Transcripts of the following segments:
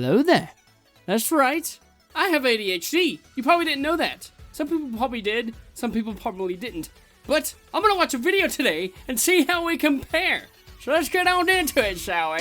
Hello there. That's right. I have ADHD. You probably didn't know that. Some people probably did. Some people probably didn't. But I'm gonna watch a video today and see how we compare. So let's get on into it, shall we?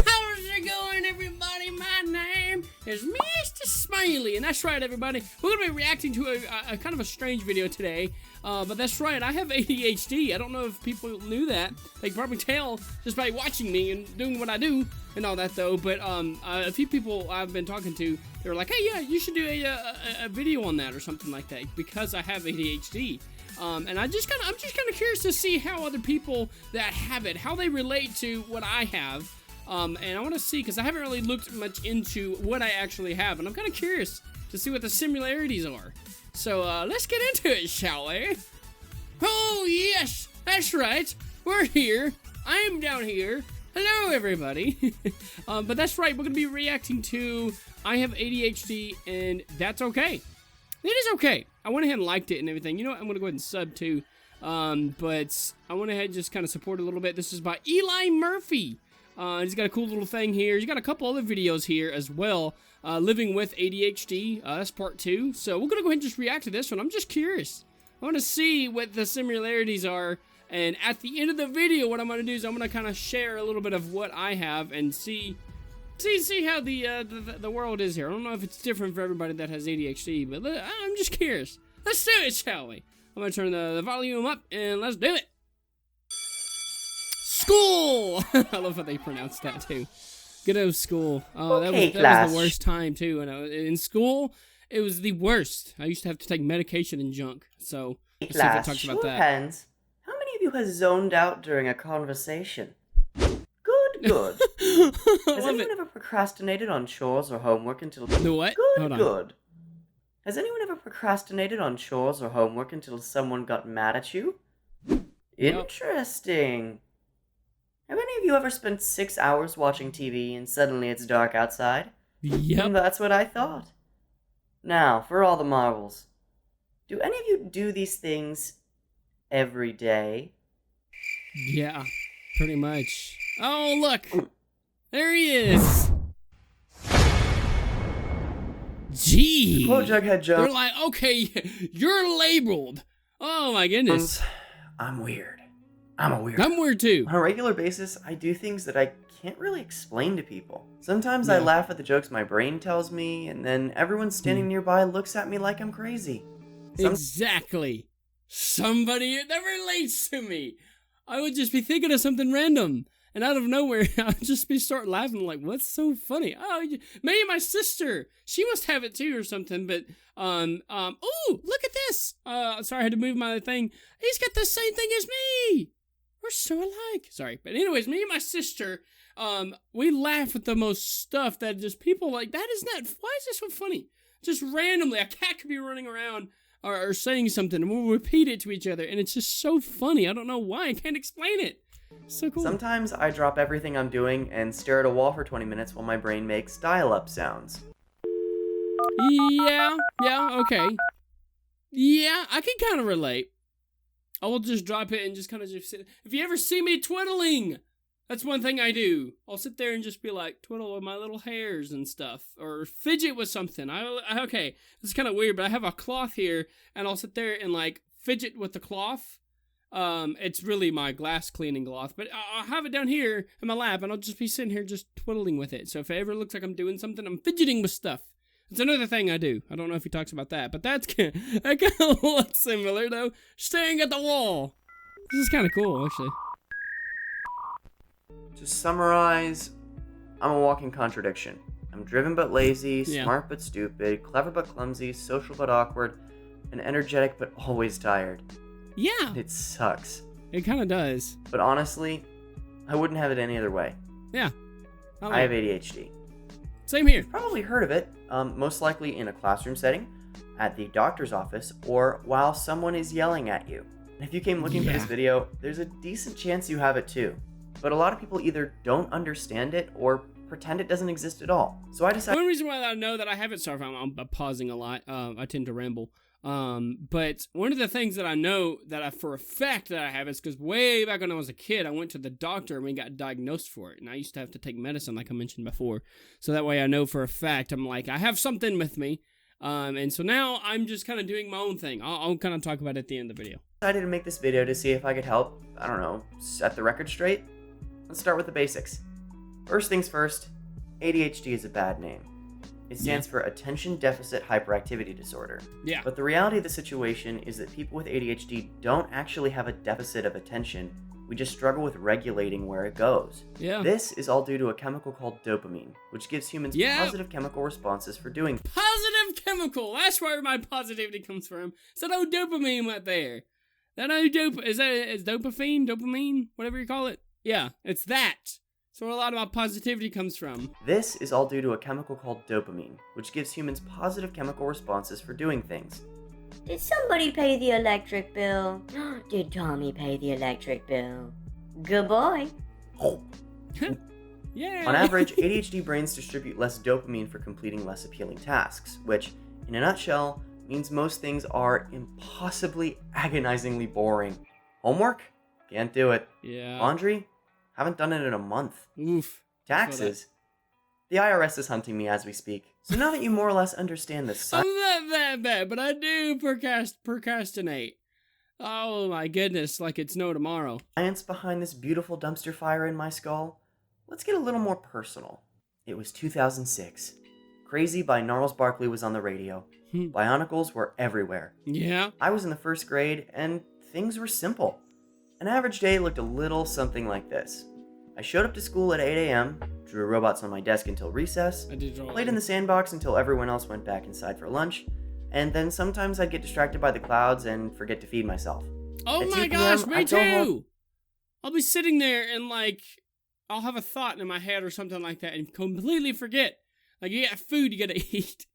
How's it going, everybody? My name is Mr. Smiley, and that's right, everybody. We're gonna be reacting to a kind of a strange video today. But that's right, I have ADHD. I don't know if people knew that. They can probably tell just by watching me and doing what I do and all that, though. But a few people I've been talking to, they were like, "Hey, yeah, you should do a video on that or something like that," because I have ADHD. And I'm just kind of curious to see how other people that have it, how they relate to what I have. And I want to see, because I haven't really looked much into what I actually have, and I'm kind of curious to see what the similarities are. So, let's get into it, shall we? Oh, yes, that's right. We're here. I'm down here. Hello, everybody. But that's right. We're going to be reacting to I Have ADHD, and That's Okay. It is okay. I went ahead and liked it and everything. You know what? I'm going to go ahead and sub, too. But I went ahead and just kind of support a little bit. This is by Eli Murphy. He's got a cool little thing here. He's got a couple other videos here as well. Living with ADHD, that's part 2. So we're gonna go ahead and just react to this one. I'm just curious. I want to see what the similarities are, and at the end of the video, what I'm gonna do is I'm gonna kind of share a little bit of what I have and see how the world is here. I don't know if it's different for everybody that has ADHD, but I'm just curious. Let's do it, shall we? I'm gonna turn the volume up and let's do it. School. I love how they pronounce that too. Good old school. Oh, okay, that was the worst time too. And in school, it was the worst. I used to have to take medication and junk. So let's see if it talks about that. Hands. How many of you has zoned out during a conversation? Good. Has anyone ever procrastinated on chores or homework until... The what? Good. Has anyone ever procrastinated on chores or homework until someone got mad at you? Interesting. Have any of you ever spent 6 hours watching TV and suddenly it's dark outside? Yep. That's what I thought. Now, for all the marbles. Do any of you do these things every day? Yeah, pretty much. Oh, look. There he is. Gee. Poor Jughead Jones. They're like, okay, you're labeled. Oh, my goodness. I'm weird. I'm a weirdo. I'm weird too. On a regular basis, I do things that I can't really explain to people. Sometimes I laugh at the jokes my brain tells me, and then everyone standing nearby looks at me like I'm crazy. Exactly. Somebody that relates to me. I would just be thinking of something random, and out of nowhere, I'd just be start laughing like, what's so funny? Oh, maybe my sister. She must have it too or something, but, oh, look at this. Sorry, I had to move my thing. He's got the same thing as me. We're so alike. Sorry. But anyways, me and my sister, we laugh at the most stuff that just people like, why is this so funny? Just randomly, a cat could be running around or saying something, and we'll repeat it to each other, and it's just so funny. I don't know why. I can't explain it. It's so cool. Sometimes I drop everything I'm doing and stare at a wall for 20 minutes while my brain makes dial-up sounds. Yeah, okay. Yeah, I can kind of relate. I will just drop it and just kind of just sit. If you ever see me twiddling, that's one thing I do. I'll sit there and just be like, twiddle with my little hairs and stuff. Or fidget with something. Okay, it's kind of weird, but I have a cloth here, and I'll sit there and like fidget with the cloth. It's really my glass cleaning cloth, but I'll have it down here in my lap, and I'll just be sitting here just twiddling with it. So if it ever looks like I'm doing something, I'm fidgeting with stuff. It's another thing I do. I don't know if he talks about that, but that kind of looks similar, though. Staring at the wall. This is kind of cool, actually. To summarize, I'm a walking contradiction. I'm driven but lazy, smart but stupid, clever but clumsy, social but awkward, and energetic but always tired. Yeah. It sucks. It kind of does. But honestly, I wouldn't have it any other way. Yeah. I have ADHD. Same here. You've probably heard of it, most likely in a classroom setting, at the doctor's office, or while someone is yelling at you. And if you came looking for this video, there's a decent chance you have it too. But a lot of people either don't understand it or pretend it doesn't exist at all. So I decided... One reason why I know that I have it, sorry if I'm pausing a lot, I tend to ramble. But one of the things that I know that for a fact that I have is because way back when I was a kid, I went to the doctor and we got diagnosed for it. And I used to have to take medicine like I mentioned before. So that way I know for a fact, I'm like, I have something with me. And so now I'm just kind of doing my own thing. I'll kind of talk about it at the end of the video. I decided to make this video to see if I could help, I don't know, set the record straight. Let's start with the basics. First things first, ADHD is a bad name. It stands for Attention Deficit Hyperactivity Disorder. Yeah. But the reality of the situation is that people with ADHD don't actually have a deficit of attention. We just struggle with regulating where it goes. Yeah. This is all due to a chemical called dopamine, which gives humans positive chemical responses for doing things. Positive chemical! That's where my positivity comes from. So no dopamine right there. That no is dopamine? Whatever you call it? Yeah, it's that. So a lot of my positivity comes from. This is all due to a chemical called dopamine, which gives humans positive chemical responses for doing things. Did somebody pay the electric bill? Did Tommy pay the electric bill? Good boy. Yeah. On average, ADHD brains distribute less dopamine for completing less appealing tasks, which, in a nutshell, means most things are impossibly agonizingly boring. Homework? Can't do it. Yeah. Laundry? Haven't done it in a month. Oof. Taxes? The IRS is hunting me as we speak. So now that you more or less understand this I'm not that bad, but I do procrastinate. Oh my goodness, like it's no tomorrow. science behind this beautiful dumpster fire in my skull, let's get a little more personal. It was 2006. Crazy by Gnarls Barkley was on the radio. Bionicles were everywhere. Yeah. I was in the first grade, and things were simple. An average day looked a little something like this. I showed up to school at 8 a.m., drew robots on my desk until recess, played in the sandbox until everyone else went back inside for lunch, and then sometimes I'd get distracted by the clouds and forget to feed myself. Oh my gosh, me too! I'll be sitting there and like, I'll have a thought in my head or something like that and completely forget. Like, you got food you gotta eat.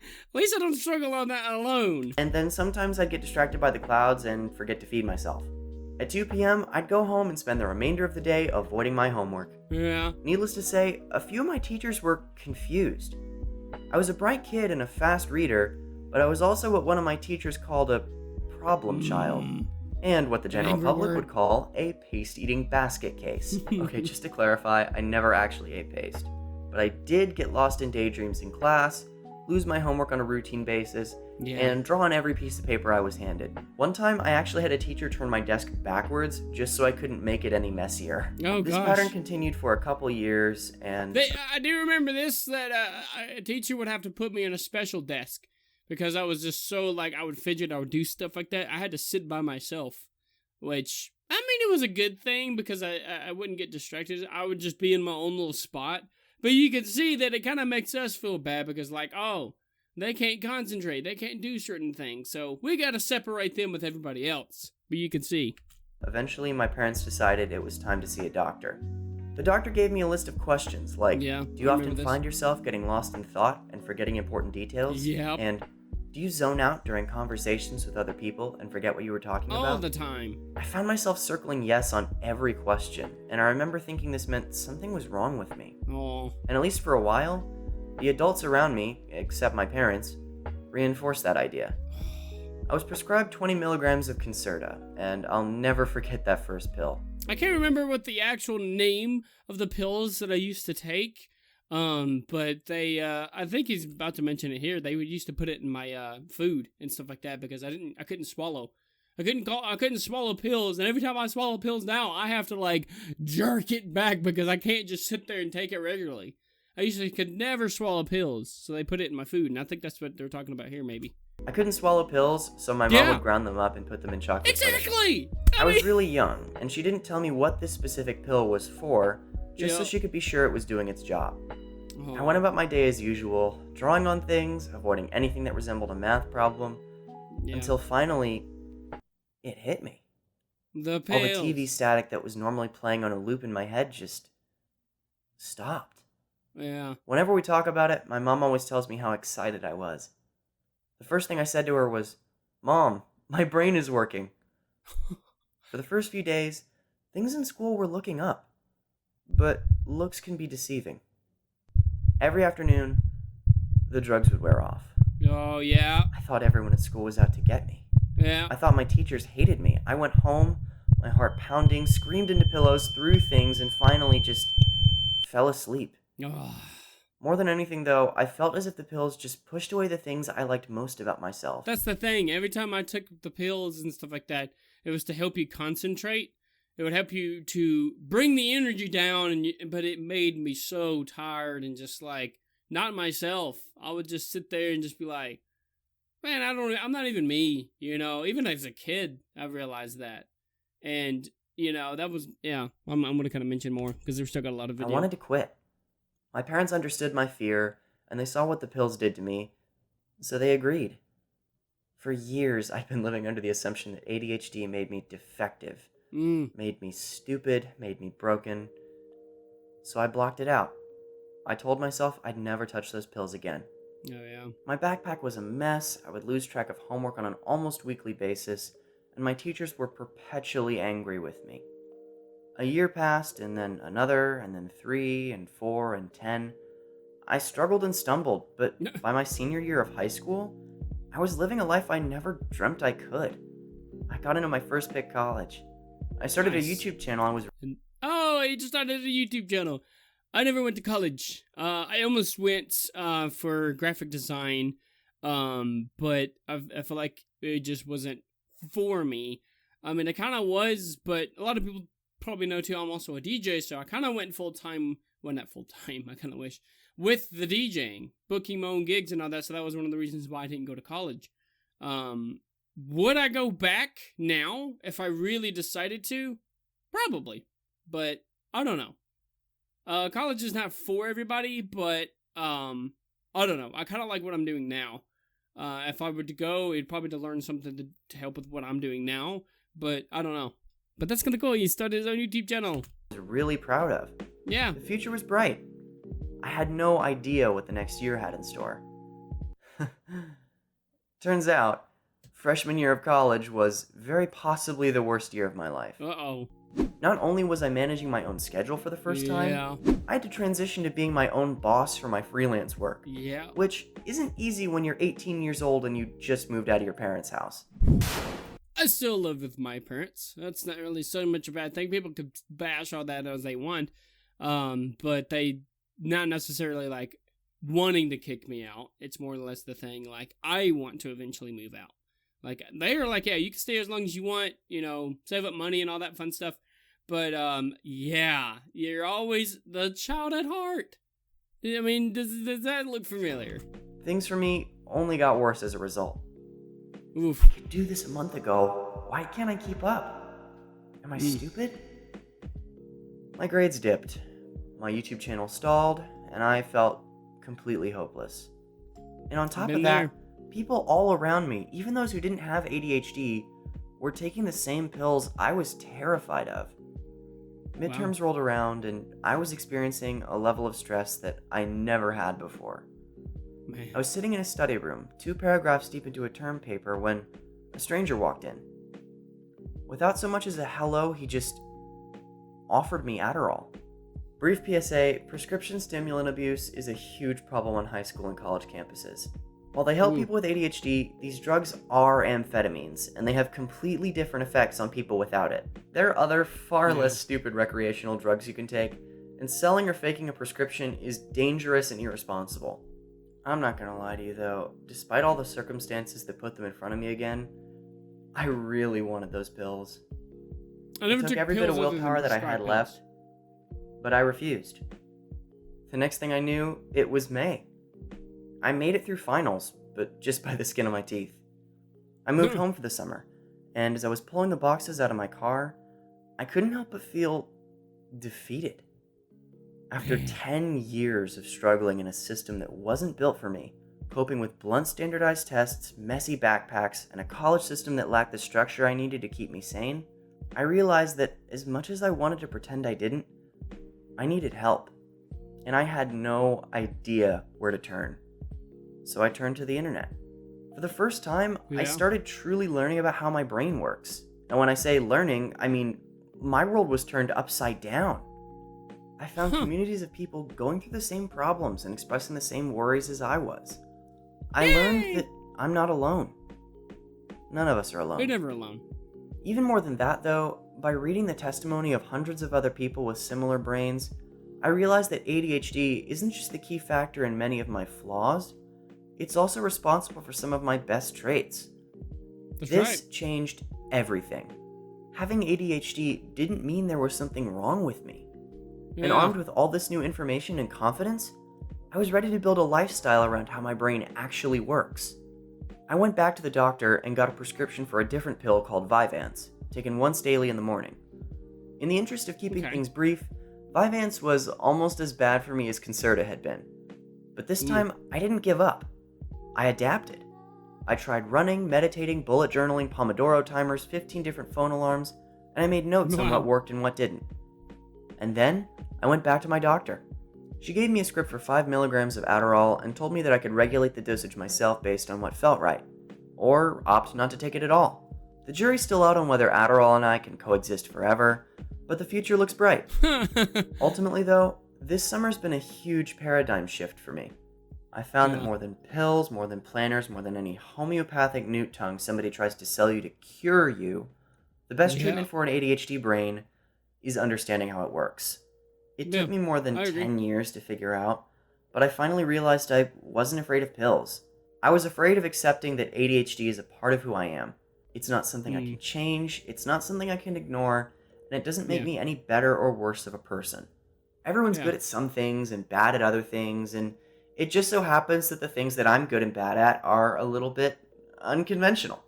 At least I don't struggle on that alone. And then sometimes I'd get distracted by the clouds and forget to feed myself. At 2 p.m., I'd go home and spend the remainder of the day avoiding my homework. Yeah. Needless to say, a few of my teachers were confused. I was a bright kid and a fast reader, but I was also what one of my teachers called a problem child, and what the general public would call a paste-eating basket case. Okay, just to clarify, I never actually ate paste, but I did get lost in daydreams in class, lose my homework on a routine basis, and draw on every piece of paper I was handed. One time, I actually had a teacher turn my desk backwards just so I couldn't make it any messier. Oh, this pattern continued for a couple years, and I do remember this, that a teacher would have to put me in a special desk because I was just so, like, I would fidget, I would do stuff like that. I had to sit by myself, which, I mean, it was a good thing because I wouldn't get distracted. I would just be in my own little spot. But you can see that it kind of makes us feel bad because, like, oh, they can't concentrate. They can't do certain things. So we got to separate them with everybody else. But you can see. Eventually, my parents decided it was time to see a doctor. The doctor gave me a list of questions like, do you often find yourself getting lost in thought and forgetting important details? Yep. And do you zone out during conversations with other people and forget what you were talking about? All the time. I found myself circling yes on every question, and I remember thinking this meant something was wrong with me. Oh. And at least for a while, the adults around me, except my parents, reinforced that idea. I was prescribed 20 milligrams of Concerta, and I'll never forget that first pill. I can't remember what the actual name of the pills that I used to take, but they, I think he's about to mention it here. They used to put it in my food and stuff like that because I couldn't swallow. I couldn't swallow pills, and every time I swallow pills now, I have to like jerk it back because I can't just sit there and take it regularly. I usually could never swallow pills, so they put it in my food, and I think that's what they're talking about here, maybe. I couldn't swallow pills, so my mom would ground them up and put them in chocolate. Exactly! I was really young, and she didn't tell me what this specific pill was for, just so she could be sure it was doing its job. Oh. I went about my day as usual, drawing on things, avoiding anything that resembled a math problem, until finally, it hit me. The pills. All the TV static that was normally playing on a loop in my head just stopped. Yeah. Whenever we talk about it, my mom always tells me how excited I was. The first thing I said to her was, "Mom, my brain is working." For the first few days, things in school were looking up. But looks can be deceiving. Every afternoon, the drugs would wear off. Oh, yeah. I thought everyone at school was out to get me. Yeah. I thought my teachers hated me. I went home, my heart pounding, screamed into pillows, threw things, and finally just fell asleep. Oh. More than anything, though, I felt as if the pills just pushed away the things I liked most about myself. That's the thing. Every time I took the pills and stuff like that, it was to help you concentrate. It would help you to bring the energy down, but it made me so tired and just like not myself. I would just sit there and just be like, man, I'm not even me, you know. Even as a kid, I realized that, and you know that was I'm gonna kind of mention more because we've still got a lot of video. I wanted to quit. My parents understood my fear, and they saw what the pills did to me, so they agreed. For years, I've been living under the assumption that ADHD made me defective, made me stupid, made me broken. So I blocked it out. I told myself I'd never touch those pills again. Oh, yeah. My backpack was a mess, I would lose track of homework on an almost weekly basis, and my teachers were perpetually angry with me. A year passed, and then another, and then 3, and 4, and 10. I struggled and stumbled, but by my senior year of high school, I was living a life I never dreamt I could. I got into my first pick college. I started a YouTube channel and was... Oh, you just started a YouTube channel. I never went to college. I almost went for graphic design, but I feel like it just wasn't for me. I mean, it kind of was, but a lot of people probably know too, I'm also a DJ, so I kind of went full-time, well, not full-time, I kind of wish, with the DJing, booking my own gigs and all that, so that was one of the reasons why I didn't go to college. Would I go back now if I really decided to? Probably, but I don't know. College is not for everybody, but I don't know. I kind of like what I'm doing now. If I were to go, it'd probably to learn something to help with what I'm doing now, but I don't know. But that's kind of cool. He started his own YouTube channel. I was really proud of. Yeah. The future was bright. I had no idea what the next year had in store. Turns out, freshman year of college was very possibly the worst year of my life. Uh-oh. Not only was I managing my own schedule for the first time, I had to transition to being my own boss for my freelance work. Yeah. Which isn't easy when you're 18 years old and you just moved out of your parents' house. I still live with my parents. That's not really so much a bad thing. People could bash all that as they want, but they not necessarily like wanting to kick me out. It's more or less the thing like I want to eventually move out. Like they are like, yeah, you can stay as long as you want, you know, save up money and all that fun stuff. But yeah, you're always the child at heart. I mean, does that look familiar? Things for me only got worse as a result. Oof. I could do this a month ago. Why can't I keep up? Am I stupid? My grades dipped. My YouTube channel stalled, and I felt completely hopeless. And on top of that, people all around me, even those who didn't have ADHD, were taking the same pills I was terrified of. Midterms rolled around, and I was experiencing a level of stress that I never had before. Man. I was sitting in a study room, 2 paragraphs deep into a term paper, when a stranger walked in. Without so much as a hello, he just offered me Adderall. Brief PSA, prescription stimulant abuse is a huge problem on high school and college campuses. While they help people with ADHD, these drugs are amphetamines, and they have completely different effects on people without it. There are other far less stupid recreational drugs you can take, and selling or faking a prescription is dangerous and irresponsible. I'm not gonna lie to you though, despite all the circumstances that put them in front of me again, I really wanted those pills. I never took every bit of willpower that I had left, but I refused. The next thing I knew, it was May. I made it through finals, but just by the skin of my teeth. I moved home for the summer, and as I was pulling the boxes out of my car, I couldn't help but feel defeated. After 10 years of struggling in a system that wasn't built for me, coping with blunt standardized tests, messy backpacks, and a college system that lacked the structure I needed to keep me sane, I realized that as much as I wanted to pretend I didn't, I needed help. And I had no idea where to turn. So I turned to the internet. For the first time, I started truly learning about how my brain works. And when I say learning, I mean my world was turned upside down. I found communities of people going through the same problems and expressing the same worries as I was. I Yay! learned that I'm not alone. None of us are alone. You're never alone. Even more than that, though, by reading the testimony of hundreds of other people with similar brains, I realized that ADHD isn't just the key factor in many of my flaws, it's also responsible for some of my best traits. That's This right. changed everything. Having ADHD didn't mean there was something wrong with me. And Yeah. armed with all this new information and confidence, I was ready to build a lifestyle around how my brain actually works. I went back to the doctor and got a prescription for a different pill called Vyvanse, taken once daily in the morning. In the interest of keeping Okay. things brief, Vyvanse was almost as bad for me as Concerta had been. But this time, I didn't give up. I adapted. I tried running, meditating, bullet journaling, Pomodoro timers, 15 different phone alarms, and I made notes on Wow. what worked and what didn't. And then, I went back to my doctor. She gave me a script for 5 milligrams of Adderall and told me that I could regulate the dosage myself based on what felt right, or opt not to take it at all. The jury's still out on whether Adderall and I can coexist forever, but the future looks bright. Ultimately, though, this summer's been a huge paradigm shift for me. I found that Yeah. more than pills, more than planners, more than any homeopathic newt tongue somebody tries to sell you to cure you, the best Yeah. treatment for an ADHD brain is understanding how it works. It Yeah, took me more than I agree. 10 years to figure out, but I finally realized I wasn't afraid of pills. I was afraid of accepting that ADHD is a part of who I am. It's not something I can change, it's not something I can ignore, and it doesn't make Yeah. me any better or worse of a person. Everyone's Yeah. good at some things and bad at other things, and it just so happens that the things that I'm good and bad at are a little bit unconventional.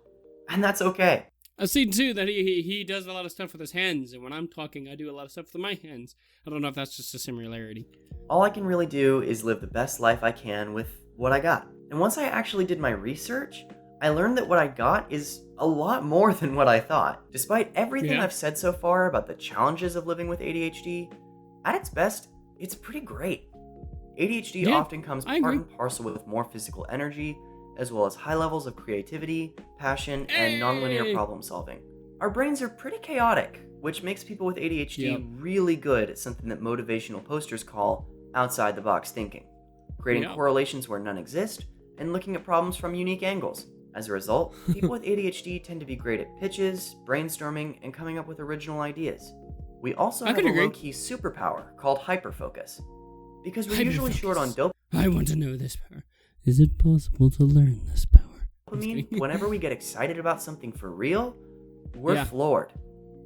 And that's okay. I've seen too that he does a lot of stuff with his hands, and when I'm talking, I do a lot of stuff with my hands. I don't know if that's just a similarity. All I can really do is live the best life I can with what I got. And once I actually did my research, I learned that what I got is a lot more than what I thought. Despite everything Yeah. I've said so far about the challenges of living with ADHD, at its best, it's pretty great. ADHD Yeah, often comes I part agree. and parcel with more physical energy, as well as high levels of creativity, passion, and nonlinear Hey! problem solving. Our brains are pretty chaotic, which makes people with ADHD Yep. really good at something that motivational posters call outside the box thinking, creating Yep. correlations where none exist, and looking at problems from unique angles. As a result, people with ADHD tend to be great at pitches, brainstorming, and coming up with original ideas. We also I have could a agree. low-key superpower called hyperfocus. Because we're usually short on Hyperfocus. I want to know this power. Is it possible to learn this power? I'm just dopamine, kidding. whenever we get excited about something for real, we're Yeah. floored.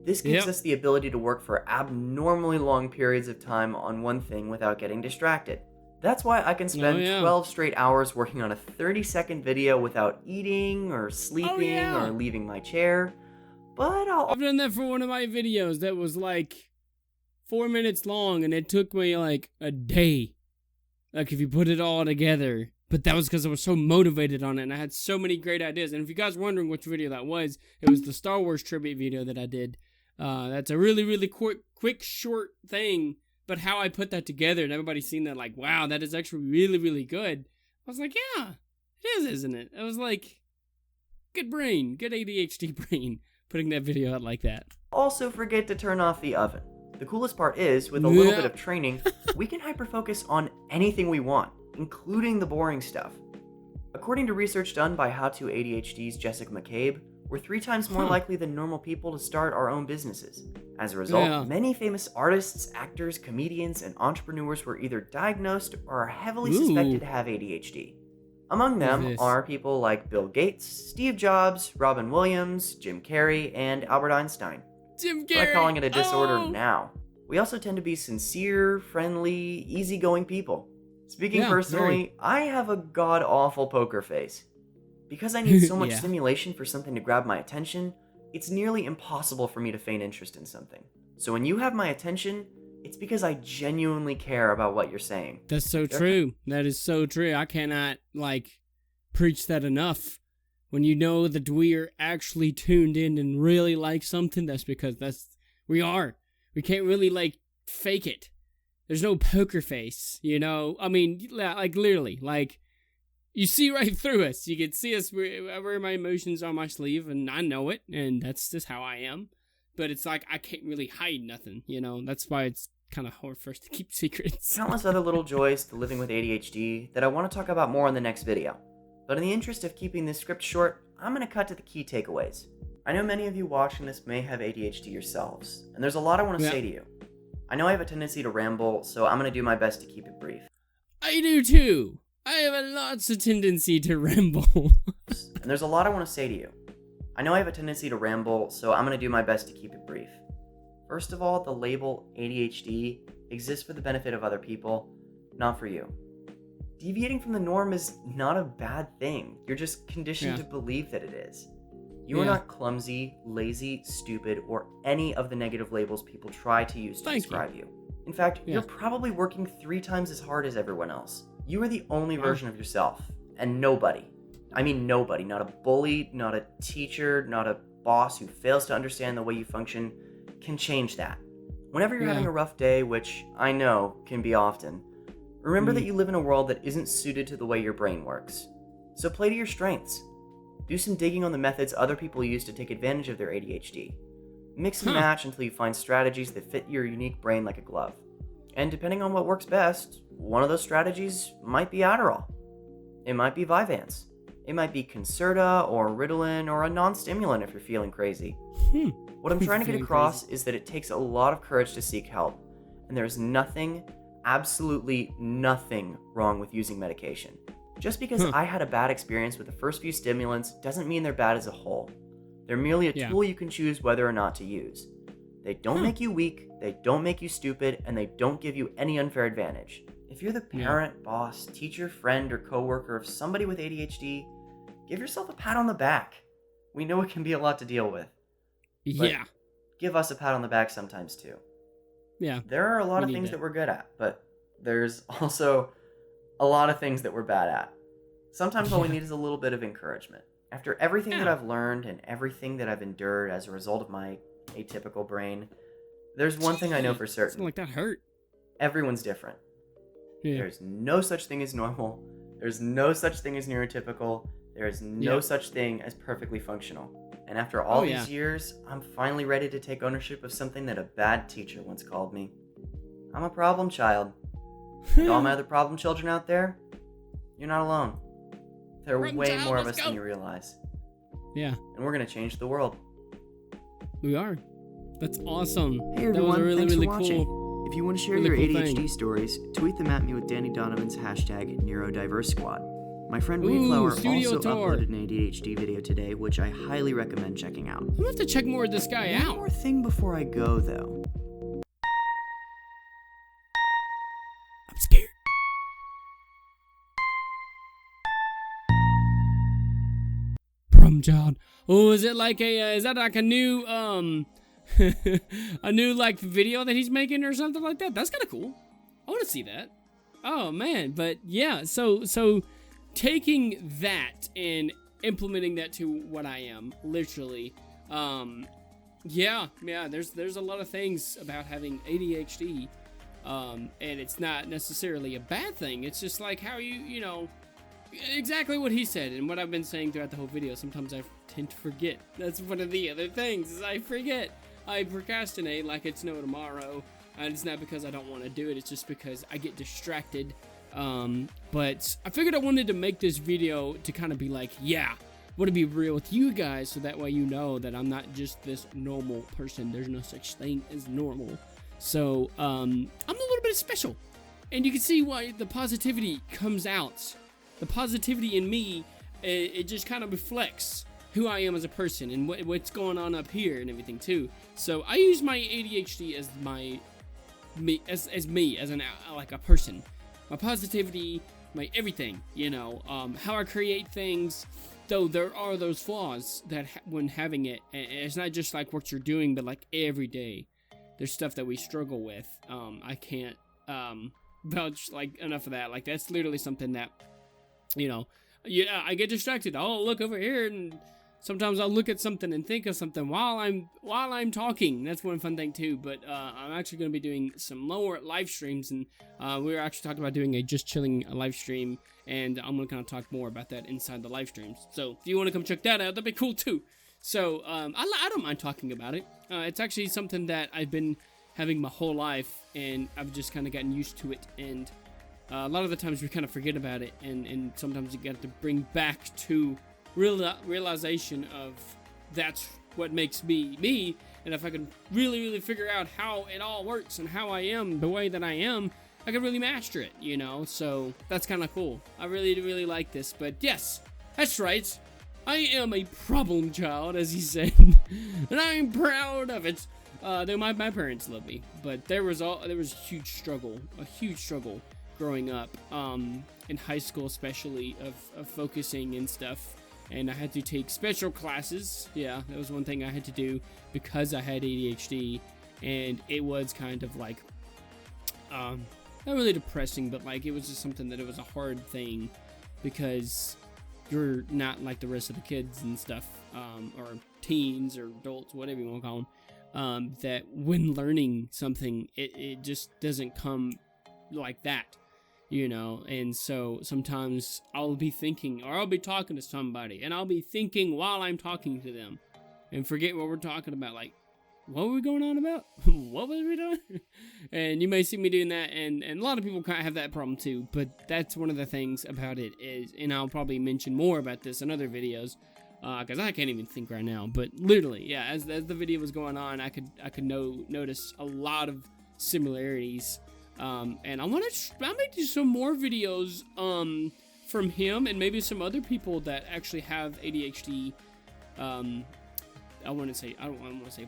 This gives Yep. us the ability to work for abnormally long periods of time on one thing without getting distracted. That's why I can spend yeah. 12 straight hours working on a 30-second video without eating or sleeping yeah. or leaving my chair. But I'll I've done that for one of my videos that was like 4 minutes long, and it took me like a day. Like if you put it all together. But that was because I was so motivated on it, and I had so many great ideas. And if you guys are wondering which video that was, it was the Star Wars tribute video that I did. That's a really, really quick, short thing. But how I put that together, and everybody's seen that, like, wow, that is actually really, really good. I was like, yeah, it is, isn't it? I was like, good brain, good ADHD brain, putting that video out like that. also forget to turn off the oven. The coolest part is, with a little Yeah. bit of training, we can hyperfocus on anything we want, including the boring stuff. According to research done by How to ADHD's Jessica McCabe, we're 3 times more likely than normal people to start our own businesses. As a result, Yeah. many famous artists, actors, comedians, and entrepreneurs were either diagnosed or are heavily Ooh. suspected to have ADHD. Among them this? are people like Bill Gates, Steve Jobs, Robin Williams, Jim Carrey, and Albert Einstein. Jim Try Carrey. calling it a disorder Oh! now. We also tend to be sincere, friendly, easygoing people. Speaking Yeah, personally, I have a god-awful poker face. Because I need so much Yeah. stimulation for something to grab my attention, it's nearly impossible for me to feign interest in something. So when you have my attention, it's because I genuinely care about what you're saying. That's so true. That is so true. I cannot, preach that enough. When you know that we are actually tuned in and really like something, that's because we are. We can't really, fake it. There's no poker face, you know? I mean, literally, you see right through us. You can see us. I wear my emotions on my sleeve, and I know it, and that's just how I am. But it's like, I can't really hide nothing, you know? That's why it's kind of hard for us to keep secrets. Countless other little joys to living with ADHD that I want to talk about more in the next video. But in the interest of keeping this script short, I'm going to cut to the key takeaways. I know many of you watching this may have ADHD yourselves, and there's a lot I want to say to you. I know I have a tendency to ramble, so I'm going to do my best to keep it brief. I do too. I have a lots of tendency to ramble. And there's a lot I want to say to you. I know I have a tendency to ramble, so I'm going to do my best to keep it brief. First of all, the label ADHD exists for the benefit of other people, not for you. Deviating from the norm is not a bad thing. You're just conditioned to believe that it is. You are not clumsy, lazy, stupid, or any of the negative labels people try to use to describe you. In fact, you're probably working 3 times as hard as everyone else. You are the only version of yourself, and nobody, I mean nobody, not a bully, not a teacher, not a boss who fails to understand the way you function, can change that. Whenever you're having a rough day, which I know can be often, remember that you live in a world that isn't suited to the way your brain works. So play to your strengths. Do some digging on the methods other people use to take advantage of their ADHD. Mix and match until you find strategies that fit your unique brain like a glove. And depending on what works best, one of those strategies might be Adderall. It might be Vyvanse. It might be Concerta or Ritalin or a non-stimulant if you're feeling crazy. What I'm trying to get across is that it takes a lot of courage to seek help, and there's nothing, absolutely nothing wrong with using medication. Just because I had a bad experience with the first few stimulants doesn't mean they're bad as a whole. They're merely a tool you can choose whether or not to use. They don't make you weak, they don't make you stupid, and they don't give you any unfair advantage. If you're the parent, boss, teacher, friend, or coworker of somebody with ADHD, give yourself a pat on the back. We know it can be a lot to deal with. But give us a pat on the back sometimes too. There are a lot of things that we're good at, but there's also a lot of things that we're bad at. Sometimes all we need is a little bit of encouragement. After everything that I've learned and everything that I've endured as a result of my atypical brain, there's one thing I know for certain. Something like that hurt. Everyone's different. There's no such thing as normal. There's no such thing as neurotypical. There is no such thing as perfectly functional. And after all these years, I'm finally ready to take ownership of something that a bad teacher once called me. I'm a problem child. And all my other problem children out there, you're not alone. There are way more of us than you realize. And we're going to change the world. We are. That's awesome. Hey everyone, thanks for watching. Cool, if you want to share your ADHD stories, tweet them at me with Danny Donovan's hashtag NeurodiverseSquad. My friend Wayflower also uploaded an ADHD video today, which I highly recommend checking out. I'm gonna have to check more of this guy out. One more thing before I go, though. I'm scared. Problem child. Oh, is it like a? Is that like a new a new like video that he's making or something like that? That's kind of cool. I want to see that. Oh man, but yeah. So taking that and implementing that to what I am, literally. There's a lot of things about having ADHD, and it's not necessarily a bad thing. It's just like how you know, exactly what he said and what I've been saying throughout the whole video. Sometimes I tend to forget. That's one of the other things, is I forget. I procrastinate like it's no tomorrow, and it's not because I don't want to do it. It's just because I get distracted. But I figured I wanted to make this video to kind of be like, want to be real with you guys, so that way you know that I'm not just this normal person. There's no such thing as normal. So, I'm a little bit special, and you can see why the positivity comes out. The positivity in me, it just kind of reflects who I am as a person and what's going on up here and everything too. So I use my ADHD as like a person. My positivity, my everything, you know, how I create things, though there are those flaws that when having it, and it's not just like what you're doing, but like every day, there's stuff that we struggle with. I can't vouch like enough of that. Like that's literally something that, you know, I get distracted. I'll look over here, and sometimes I'll look at something and think of something while I'm talking. That's one fun thing too. But I'm actually going to be doing some more live streams, and we were actually talking about doing a just chilling live stream, and I'm going to kind of talk more about that inside the live streams. So if you want to come check that out, that'd be cool too. So I don't mind talking about it. It's actually something that I've been having my whole life, and I've just kind of gotten used to it, and a lot of the times we kind of forget about it, and sometimes you got to bring back to realization of that's what makes me me. And if I can really figure out how it all works and how I am the way that I am, I can really master it, you know. So that's kind of cool. I really like this. But yes, that's right, I am a problem child, as he said, and I'm proud of it. Though my parents love me, but there was a huge struggle growing up, in high school especially, of focusing and stuff. And I had to take special classes. Yeah, that was one thing I had to do because I had ADHD, and it was kind of like, not really depressing, but like it was just something that it was a hard thing because you're not like the rest of the kids and stuff, or teens or adults, whatever you want to call them, that when learning something, it just doesn't come like that. You know, and so sometimes I'll be thinking, or I'll be talking to somebody, and I'll be thinking while I'm talking to them, and forget what we're talking about. Like, what were we going on about? What was we doing? And you may see me doing that, and a lot of people kind of have that problem too. But that's one of the things about it is, and I'll probably mention more about this in other videos, because I can't even think right now. But literally, yeah, as the video was going on, I could notice a lot of similarities. And I might do some more videos from him and maybe some other people that actually have ADHD. I don't want to say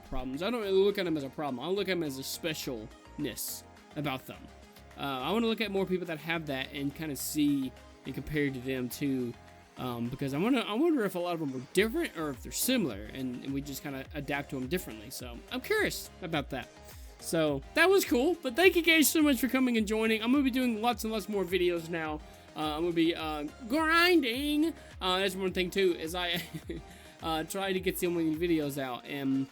problems. I don't really look at them as a problem. I look at them as a specialness about them. I want to look at more people that have that and kind of see and compare to them too, because I wonder if a lot of them are different or if they're similar, and we just kind of adapt to them differently. So I'm curious about that. So that was cool, but thank you guys so much for coming and joining. I'm going to be doing lots and lots more videos now. I'm going to be grinding. That's one thing too, is I try to get so many videos out, and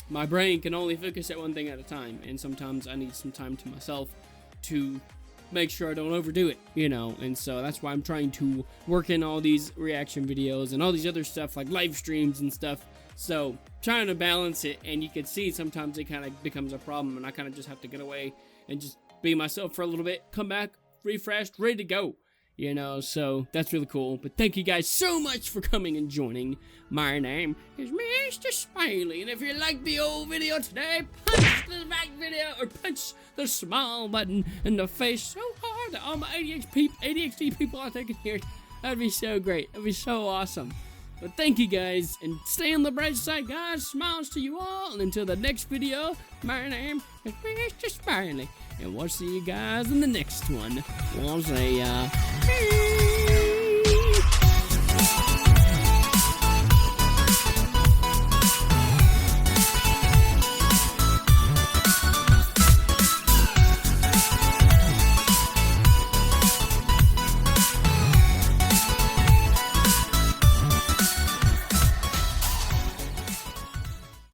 my brain can only focus at one thing at a time, and sometimes I need some time to myself to make sure I don't overdo it, you know. And so that's why I'm trying to work in all these reaction videos and all these other stuff like live streams and stuff. So trying to balance it, and you can see sometimes it kind of becomes a problem, and I kind of just have to get away and just be myself for a little bit, come back refreshed, ready to go, you know. So that's really cool. But thank you guys so much for coming and joining. My name is Mr. Smiley, and if you like the old video today, punch the back video or punch the smile button in the face so hard that all my ADHD people out there can hear it. That'd be so great. That'd be so awesome. But thank you guys, and stay on the bright side, guys. Smiles to you all, and until the next video, my name is Mr. Smiley, and we'll see you guys in the next one. We'll say,